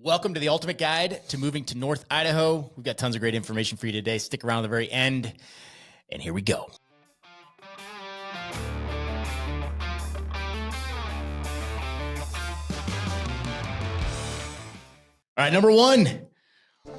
Welcome to the ultimate guide to moving to North Idaho. We've got tons of great information for you today. Stick around to the very end, and here we go. All right, number one,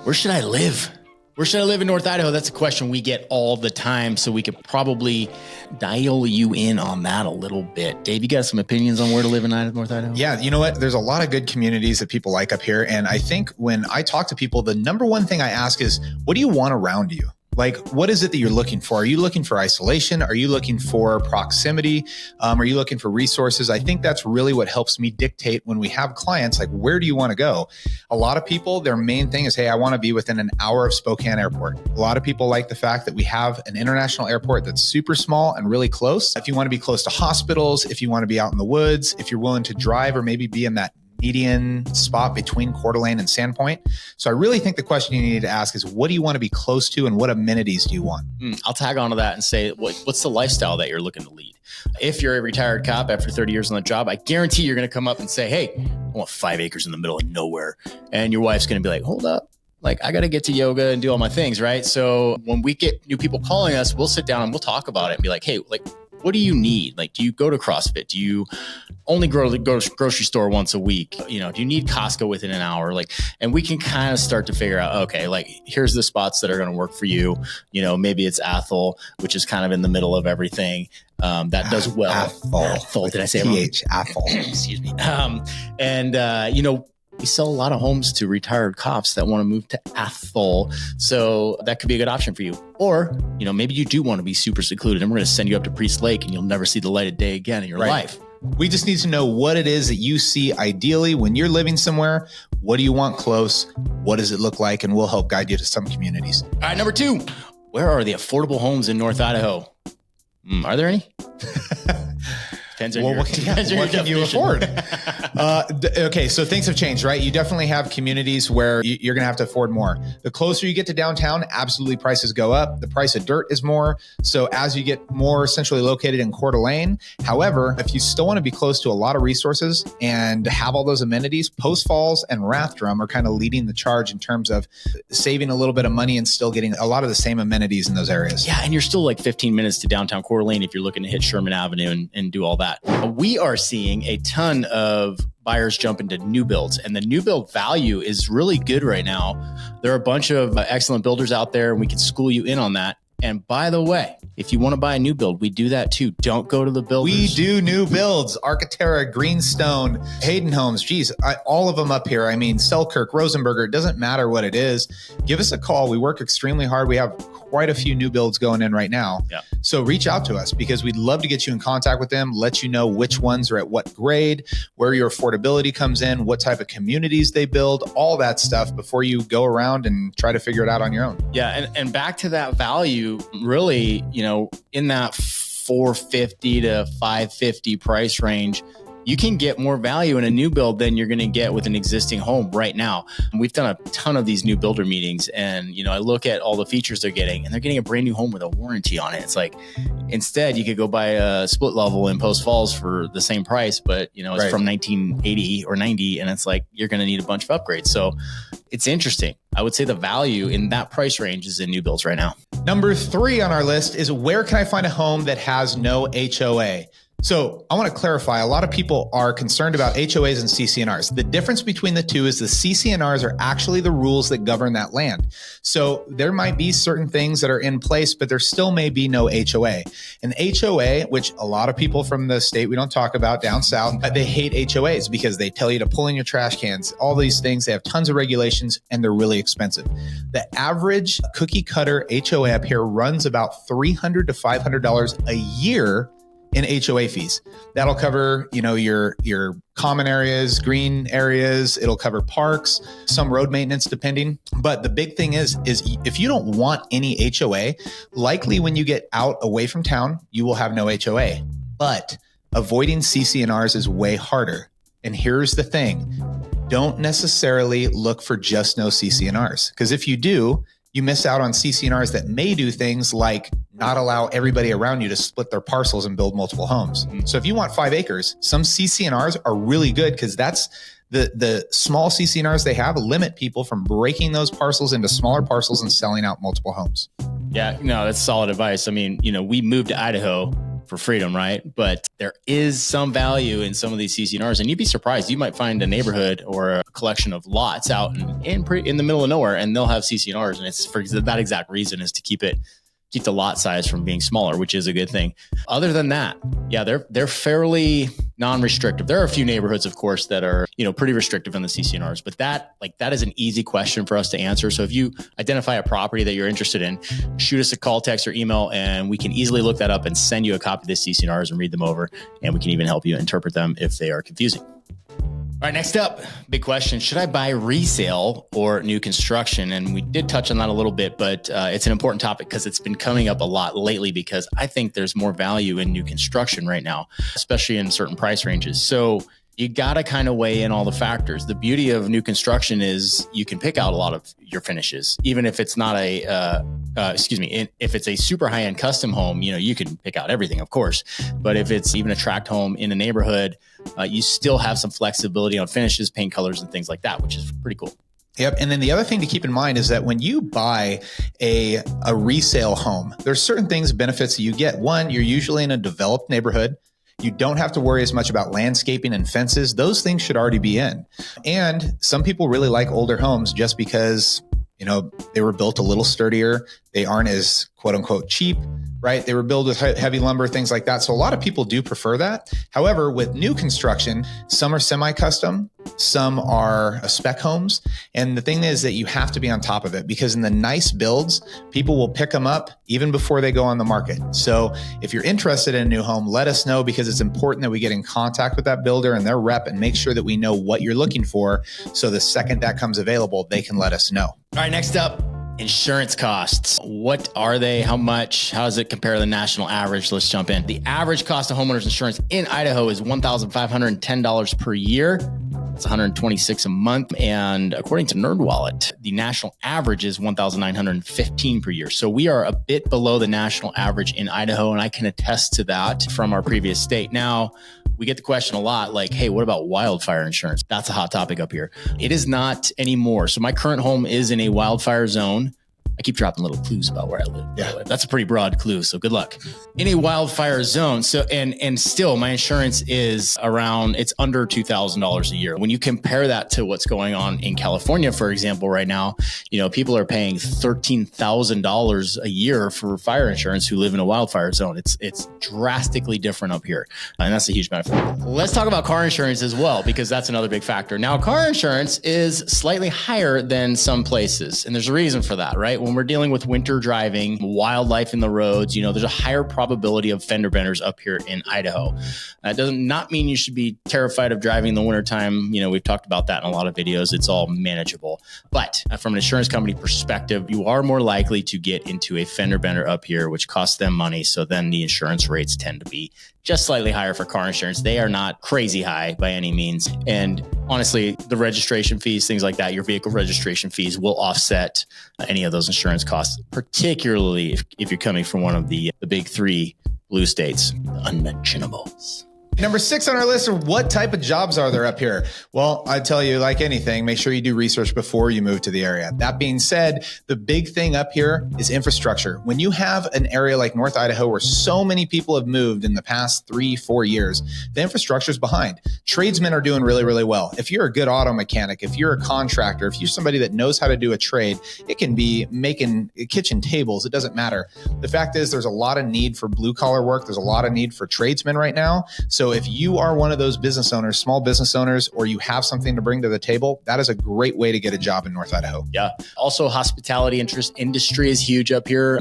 where should I live? Where should I live in North Idaho? That's a question we get all the time, so we could probably dial you in on that a little bit. Dave, you got some opinions on where to live in North Idaho? Yeah, you know what? There's a lot of good communities that people like up here. And I think when I talk to people, the number one thing I ask is, what do you want around you? Like, what is it that you're looking for? Are you looking for isolation? Are you looking for proximity? Are you looking for resources? I think that's really what helps me dictate when we have clients, like, where do you want to go? A lot of people, their main thing is, hey, I want to be within an hour of Spokane Airport. A lot of people like the fact that we have an international airport that's super small and really close. If you want to be close to hospitals, if you want to be out in the woods, if you're willing to drive or maybe be in that median spot between Coeur d'Alene and Sandpoint. So I really think the question you need to ask is, what do you want to be close to and what amenities do you want? I'll tag onto that and say, what's the lifestyle that you're looking to lead? If you're a retired cop after 30 years on the job, I guarantee you're going to come up and say, hey, I want 5 acres in the middle of nowhere. And your wife's going to be like, hold up. Like, I got to get to yoga and do all my things, right? So when we get new people calling us, we'll sit down and we'll talk about it and be like, hey, like, what do you need? Like, do you go to CrossFit? Do you only go to the grocery store once a week? You know, do you need Costco within an hour? Like, and we can kind of start to figure out, okay, like, here's the spots that are going to work for you. You know, maybe it's Athol, which is kind of in the middle of everything. That does well. Athol. Did I say it wrong? Athol. Excuse me. You know, we sell a lot of homes to retired cops that want to move to Athol. So that could be a good option for you. Or, you know, maybe you do want to be super secluded and we're going to send you up to Priest Lake and you'll never see the light of day again in your life. We just need to know what it is that you see ideally when you're living somewhere. What do you want close? What does it look like? And we'll help guide you to some communities. All right, number two, where are the affordable homes in North Idaho? Are there any? Depends on what can you afford? Okay, so things have changed, right? You definitely have communities where you're going to have to afford more. The closer you get to downtown, absolutely prices go up. The price of dirt is more. So as you get more centrally located in Coeur d'Alene, however, if you still want to be close to a lot of resources and have all those amenities, Post Falls and Rathdrum are kind of leading the charge in terms of saving a little bit of money and still getting a lot of the same amenities in those areas. Yeah, and you're still like 15 minutes to downtown Coeur d'Alene if you're looking to hit Sherman Avenue and do all that. We are seeing a ton of buyers jump into new builds, and the new build value is really good right now. There are a bunch of excellent builders out there, and we can school you in on that. And by the way, if you want to buy a new build, we do that too. Don't go to the builders. We do new builds. Architera, Greenstone, Hayden Homes. Geez, all of them up here. I mean, Selkirk, Rosenberger, it doesn't matter what it is. Give us a call. We work extremely hard. We have quite a few new builds going in right now. Yeah. So reach out to us because we'd love to get you in contact with them, let you know which ones are at what grade, where your affordability comes in, what type of communities they build, all that stuff before you go around and try to figure it out on your own. Yeah. And back to that value, really, you know, in that $450 to $550 price range, you can get more value in a new build than you're going to get with an existing home right now. We've done a ton of these new builder meetings, and you know, I look at all the features they're getting, and they're getting a brand new home with a warranty on it. It's like, instead, you could go buy a split level in Post Falls for the same price, but you know, it's from 1980 or 90, and it's like you're going to need a bunch of upgrades. So it's interesting. I would say the value in that price range is in new builds right now. Number 3 on our list is, where can I find a home that has no HOA? So I want to clarify, a lot of people are concerned about HOAs and CC&Rs. The difference between the two is the CC&Rs are actually the rules that govern that land. So there might be certain things that are in place, but there still may be no HOA. An HOA, which a lot of people from the state we don't talk about down south, they hate HOAs because they tell you to pull in your trash cans, all these things. They have tons of regulations and they're really expensive. The average cookie cutter HOA up here runs about $300 to $500 a year in HOA fees. That'll cover, you know, your common areas, green areas. It'll cover parks, some road maintenance, depending. But the big thing is if you don't want any HOA, likely when you get out away from town, you will have no HOA. But avoiding CC&Rs is way harder. And here's the thing. Don't necessarily look for just no CC&Rs. Because if you do, you miss out on CC&Rs that may do things like not allow everybody around you to split their parcels and build multiple homes. So if you want 5 acres, some CC&Rs are really good because that's The small CCNRs they have limit people from breaking those parcels into smaller parcels and selling out multiple homes. Yeah, no, that's solid advice. I mean, we moved to Idaho for freedom, right? But there is some value in some of these CCNRs, and you'd be surprised. You might find a neighborhood or a collection of lots out in the middle of nowhere, and they'll have CCNRs, and it's for that exact reason, is to keep the lot size from being smaller, which is a good thing. Other than that, yeah, they're fairly non-restrictive. There are a few neighborhoods, of course, that are, pretty restrictive in the CCNRs, but that is an easy question for us to answer. So if you identify a property that you're interested in, shoot us a call, text, or email, and we can easily look that up and send you a copy of the CCNRs and read them over. And we can even help you interpret them if they are confusing. All right, next up, big question. Should I buy resale or new construction? And we did touch on that a little bit, but it's an important topic because it's been coming up a lot lately, because I think there's more value in new construction right now, especially in certain price ranges. So you got to kind of weigh in all the factors. The beauty of new construction is you can pick out a lot of your finishes, even if it's not if it's a super high-end custom home, you can pick out everything, of course. But if it's even a tract home in a neighborhood, you still have some flexibility on finishes, paint colors, and things like that, which is pretty cool. Yep. And then the other thing to keep in mind is that when you buy a resale home, there's certain benefits that you get. One, you're usually in a developed neighborhood. You don't have to worry as much about landscaping and fences. Those things should already be in. And some people really like older homes just because, they were built a little sturdier. They aren't as quote unquote cheap, right? They were built with heavy lumber, things like that. So a lot of people do prefer that. However, with new construction, some are semi-custom, some are spec homes. And the thing is that you have to be on top of it, because in the nice builds, people will pick them up even before they go on the market. So if you're interested in a new home, let us know, because it's important that we get in contact with that builder and their rep and make sure that we know what you're looking for. So the second that comes available, they can let us know. All right, next up, insurance costs. What are they? How much? How does it compare to the national average? Let's jump in. The average cost of homeowners insurance in Idaho is $1,510 per year. It's $126 a month. And according to NerdWallet, the national average is $1,915 per year. So we are a bit below the national average in Idaho, and I can attest to that from our previous state. Now, we get the question a lot, like, hey, what about wildfire insurance? That's a hot topic up here. It is not anymore. So my current home is in a wildfire zone. I keep dropping little clues about where I live. Yeah, that's a pretty broad clue. So good luck. In a wildfire zone. So, and still my insurance is it's under $2,000 a year. When you compare that to what's going on in California, for example, right now, people are paying $13,000 a year for fire insurance who live in a wildfire zone. It's drastically different up here. And that's a huge benefit. Let's talk about car insurance as well, because that's another big factor. Now, car insurance is slightly higher than some places. And there's a reason for that, right? When we're dealing with winter driving, wildlife in the roads, there's a higher probability of fender benders up here in Idaho. That does not mean you should be terrified of driving in the wintertime. We've talked about that in a lot of videos. It's all manageable. But from an insurance company perspective, you are more likely to get into a fender bender up here, which costs them money. So then the insurance rates tend to be just slightly higher for car insurance. They are not crazy high by any means. And honestly, the registration fees, things like that, your vehicle registration fees will offset any of those insurance costs, particularly if you're coming from one of the big three blue states, the unmentionables. Number 6 on our list are what type of jobs are there up here? Well, I tell you, like anything, make sure you do research before you move to the area. That being said, the big thing up here is infrastructure. When you have an area like North Idaho where so many people have moved in the past 3-4 years, the infrastructure is behind. Tradesmen are doing really, really well. If you're a good auto mechanic, if you're a contractor, if you're somebody that knows how to do a trade, it can be making kitchen tables. It doesn't matter. The fact is there's a lot of need for blue collar work. There's a lot of need for tradesmen right now. So if you are one of those business owners, small business owners, or you have something to bring to the table, that is a great way to get a job in North Idaho. Yeah. Also, hospitality industry is huge up here.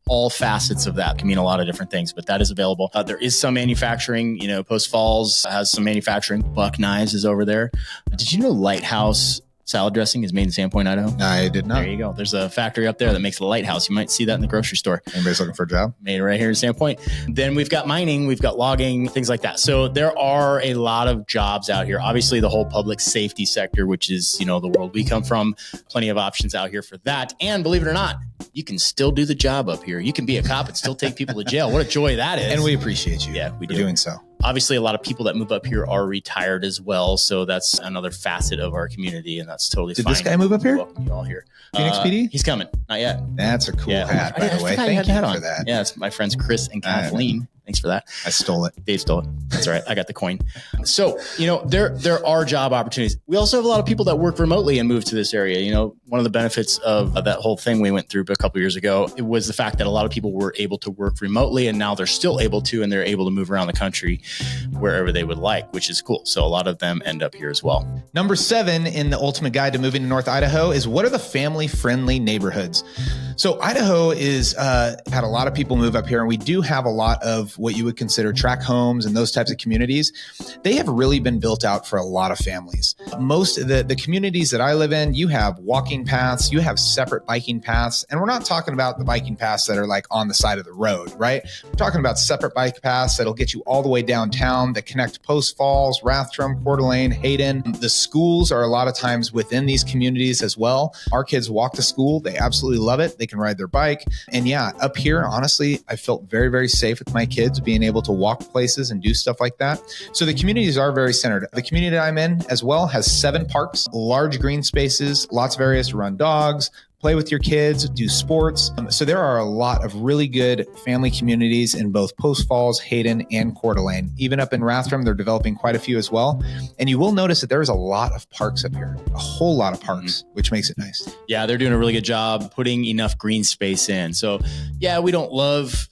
All facets of that can mean a lot of different things, but that is available. There is some manufacturing, Post Falls has some manufacturing. Buck Knives is over there. Did you know Lighthouse salad dressing is made in Sandpoint, Idaho? I did not. There you go. There's a factory up there that makes a Lighthouse. You might see that in the grocery store. Anybody's looking for a job? Made right here in Sandpoint. Then we've got mining, we've got logging, things like that. So there are a lot of jobs out here. Obviously, the whole public safety sector, which is, the world we come from, plenty of options out here for that. And believe it or not, you can still do the job up here. You can be a cop and still take people to jail. What a joy that is. And we appreciate you for doing so. Obviously, a lot of people that move up here are retired as well. So that's another facet of our community, and that's totally fine. Did this guy move up here? Welcome you all here. Phoenix PD? He's coming. Not yet. That's a cool hat, by the way. Thank you for that. Yeah, it's my friends Chris and Kathleen. Thanks for that. I stole it. Dave stole it. That's all right. I got the coin. So, there are job opportunities. We also have a lot of people that work remotely and move to this area. One of the benefits of that whole thing we went through a couple of years ago, it was the fact that a lot of people were able to work remotely, and now they're still able to, and they're able to move around the country wherever they would like, which is cool. So a lot of them end up here as well. Number 7 in the ultimate guide to moving to North Idaho is, what are the family-friendly neighborhoods? So Idaho is had a lot of people move up here, and we do have a lot of what you would consider tract homes and those types of communities. They have really been built out for a lot of families. Most of the communities that I live in, you have walking paths, you have separate biking paths, and we're not talking about the biking paths that are like on the side of the road, right? We're talking about separate bike paths that'll get you all the way downtown that connect Post Falls, Rathdrum, Coeur d'Alene, Hayden. The schools are a lot of times within these communities as well. Our kids walk to school. They absolutely love it. They can ride their bike. And yeah, up here, honestly, I felt very, very safe with my kids being able to walk places and do stuff like that. So the communities are very centered. The community I'm in as well has 7 parks, large green spaces, lots of areas to run dogs, play with your kids, do sports. So there are a lot of really good family communities in both Post Falls, Hayden, and Coeur d'Alene. Even up in Rathdrum, they're developing quite a few as well. And you will notice that there's a lot of parks up here, a whole lot of parks, which makes it nice. Yeah, they're doing a really good job putting enough green space in. So yeah, we don't love,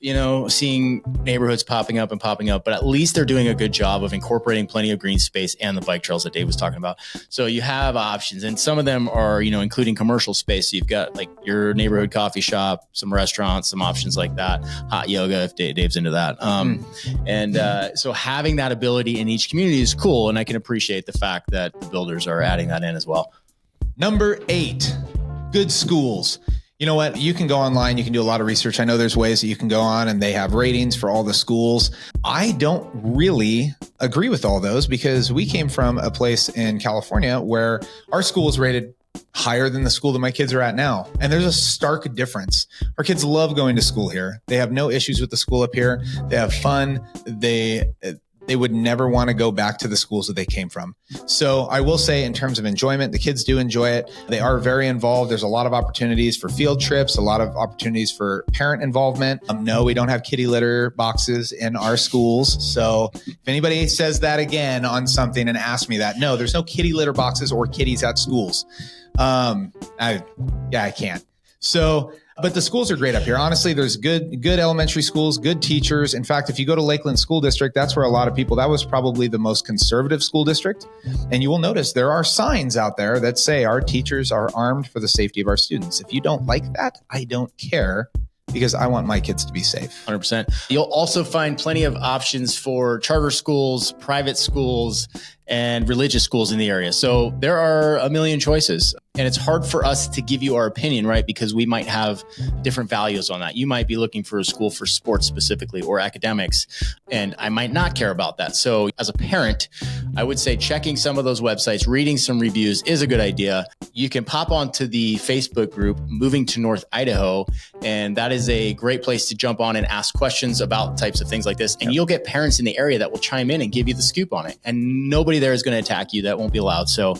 seeing neighborhoods popping up, but at least they're doing a good job of incorporating plenty of green space and the bike trails that Dave was talking about. So you have options, and some of them are, including commercial space. So you've got like your neighborhood coffee shop, some restaurants, some options like that, hot yoga if Dave's into that. So having that ability in each community is cool. And I can appreciate the fact that the builders are adding that in as well. Number 8, good schools. You know what? You can go online. You can do a lot of research. I know there's ways that you can go on and they have ratings for all the schools. I don't really agree with all those because we came from a place in California where our school is rated higher than the school that my kids are at now. And there's a stark difference. Our kids love going to school here. They have no issues with the school up here. They have fun. They would never want to go back to the schools that they came from. So I will say in terms of enjoyment, the kids do enjoy it. They are very involved. There's a lot of opportunities for field trips, a lot of opportunities for parent involvement. No, we don't have kitty litter boxes in our schools. So if anybody says that again on something and asks me that, no, there's no kitty litter boxes or kitties at schools. I can't. So, but the schools are great up here. Honestly, there's good elementary schools, good teachers. In fact, if you go to Lakeland School District, that's where a lot of people, that was probably the most conservative school district. And you will notice there are signs out there that say our teachers are armed for the safety of our students. If you don't like that, I don't care, because I want my kids to be safe. 100%. You'll also find plenty of options for charter schools, private schools, and religious schools in the area. So there are a million choices. And it's hard for us to give you our opinion, right? Because we might have different values on that. You might be looking for a school for sports specifically or academics, and I might not care about that. So as a parent, I would say checking some of those websites, reading some reviews is a good idea. You can pop onto the Facebook group, Moving to North Idaho, and that is a great place to jump on and ask questions about types of things like this. And you'll get parents in the area that will chime in and give you the scoop on it. And nobody there is going to attack you. That won't be allowed. So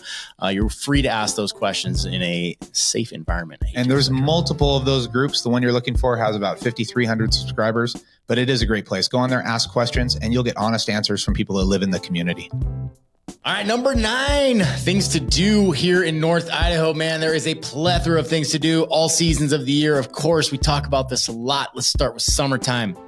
you're free to ask those questions in a safe environment. And there's multiple of those groups. The one you're looking for has about 5,300 subscribers, but it is a great place. Go on there, ask questions, and you'll get honest answers from people that live in the community. All right, number 9, things to do here in North Idaho. Man, there is a plethora of things to do all seasons of the year. Of course, we talk about this a lot. Let's start with summertime.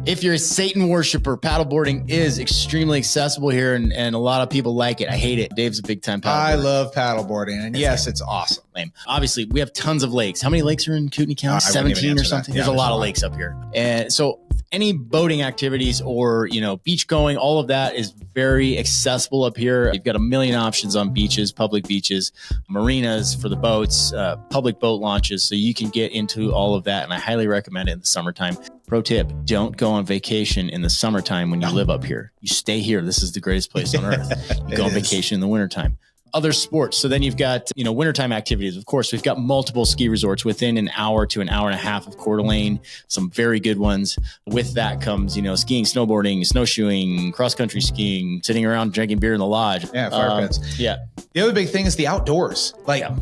If you're a Satan worshiper, paddleboarding is extremely accessible here, and a lot of people like it. I hate it. Dave's a big time paddleboarder. I love paddleboarding, and yes, it's awesome. Lame. Obviously, we have tons of lakes. How many lakes are in Kootenai County? 17 or something? There's a lot of lakes up here. And so any boating activities or, beach going, all of that is very accessible up here. You've got a million options on beaches, public beaches, marinas for the boats, public boat launches. So you can get into all of that. And I highly recommend it in the summertime. Pro tip, don't go on vacation in the summertime when you live up here. You stay here. This is the greatest place on earth. You go on vacation in the wintertime. other sports. So then you've got, wintertime activities. Of course, we've got multiple ski resorts within an hour to an hour and a half of Coeur d'Alene, some very good ones. With that comes, skiing, snowboarding, snowshoeing, cross-country skiing, sitting around drinking beer in the lodge. Yeah, fire pits. Yeah. The other big thing is the outdoors.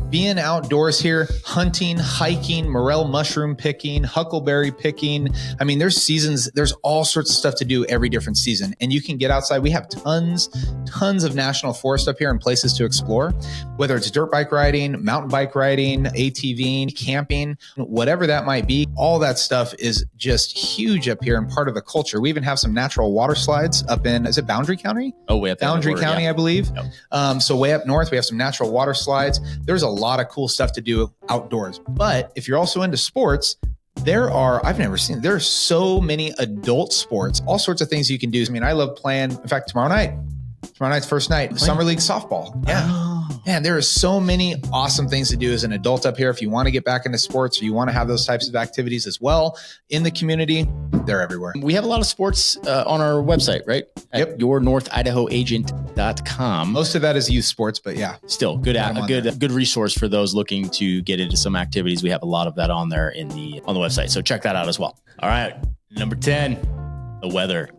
Being outdoors here, hunting, hiking, morel mushroom picking, huckleberry picking. I mean, there's seasons, there's all sorts of stuff to do every different season. And you can get outside. We have tons of national forest up here and places to explore, whether it's dirt bike riding, mountain bike riding, ATVing, camping, whatever that might be. All that stuff is just huge up here and part of the culture. We even have some natural water slides up in, is it Boundary County? Oh, way up there. Boundary County, yeah. I believe. Yep. So way up north, we have some natural water slides. There's a lot of cool stuff to do outdoors. But if you're also into sports, there's so many adult sports, all sorts of things you can do. I mean, I love playing, in fact, tomorrow night's first night, Summer League softball. Yeah. Oh. Man, there are so many awesome things to do as an adult up here. If you want to get back into sports or you want to have those types of activities as well in the community, they're everywhere. We have a lot of sports on our website, right? Yep. YourNorthIdahoAgent.com. Most of that is youth sports, but yeah. Still good resource for those looking to get into some activities. We have a lot of that on there on the website. So check that out as well. All right. Number 10, the weather.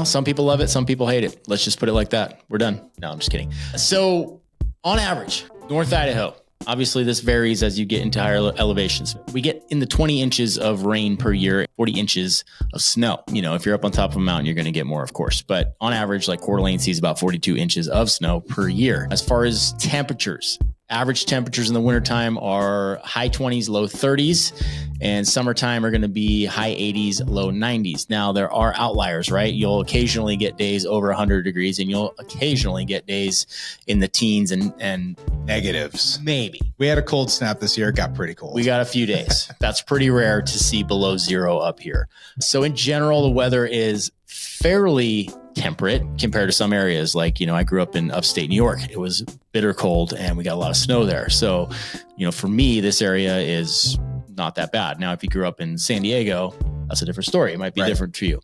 Some people love it. Some people hate it. Let's just put it like that. We're done. No, I'm just kidding. So on average, North Idaho, obviously this varies as you get into higher elevations. We get in the 20 inches of rain per year, 40 inches of snow. If you're up on top of a mountain, you're going to get more, of course. But on average, like Coeur d'Alene sees about 42 inches of snow per year. As far as temperatures, average temperatures in the wintertime are high 20s, low 30s, and summertime are going to be high 80s, low 90s. Now, there are outliers, right? You'll occasionally get days over 100 degrees, and you'll occasionally get days in the teens and negatives. Maybe. We had a cold snap this year. It got pretty cold. We got a few days. That's pretty rare to see below zero up here. So in general, the weather is fairly temperate compared to some areas. Like, I grew up in upstate New York. It was bitter cold and we got a lot of snow there. So, for me, this area is not that bad. Now, if you grew up in San Diego, that's a different story. It might be different for you.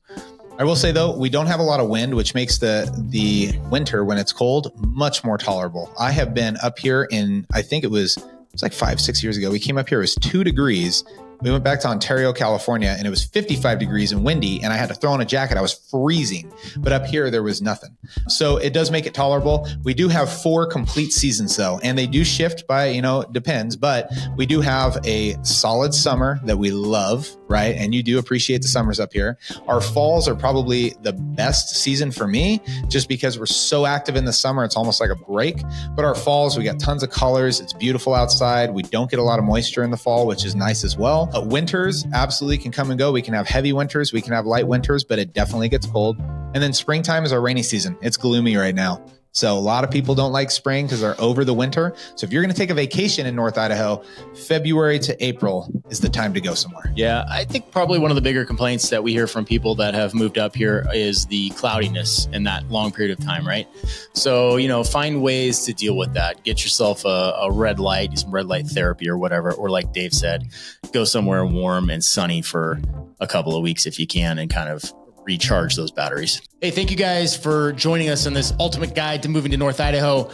I will say though, we don't have a lot of wind, which makes the winter when it's cold much more tolerable. I have been up here I think it was like 5-6 years ago. We came up here, it was 2 degrees. We went back to Ontario, California, and it was 55 degrees and windy, and I had to throw on a jacket. I was freezing, but up here, there was nothing. So it does make it tolerable. We do have 4 complete seasons though, and they do shift by, it depends, but we do have a solid summer that we love, right? And you do appreciate the summers up here. Our falls are probably the best season for me, just because we're so active in the summer. It's almost like a break, but our falls, we got tons of colors. It's beautiful outside. We don't get a lot of moisture in the fall, which is nice as well. Winters absolutely can come and go. We can have heavy winters, we can have light winters, but it definitely gets cold. And then springtime is our rainy season. It's gloomy right now. So a lot of people don't like spring because they're over the winter. So if you're going to take a vacation in North Idaho, February to April is the time to go somewhere. Yeah, I think probably one of the bigger complaints that we hear from people that have moved up here is the cloudiness in that long period of time, right? So, find ways to deal with that. Get yourself a red light, do some red light therapy or whatever. Or like Dave said, go somewhere warm and sunny for a couple of weeks if you can and kind of recharge those batteries. Hey, thank you guys for joining us on this ultimate guide to moving to North Idaho.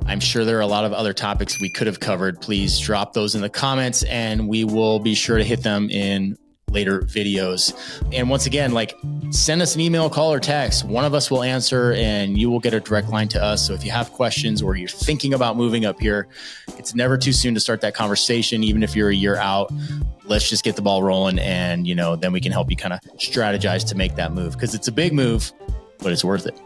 I'm sure there are a lot of other topics we could have covered. Please drop those in the comments and we will be sure to hit them in later videos. And once again, send us an email, call, or text. One of us will answer and you will get a direct line to us. So if you have questions or you're thinking about moving up here, it's never too soon to start that conversation. Even if you're a year out, let's just get the ball rolling and, then we can help you kind of strategize to make that move because it's a big move, but it's worth it.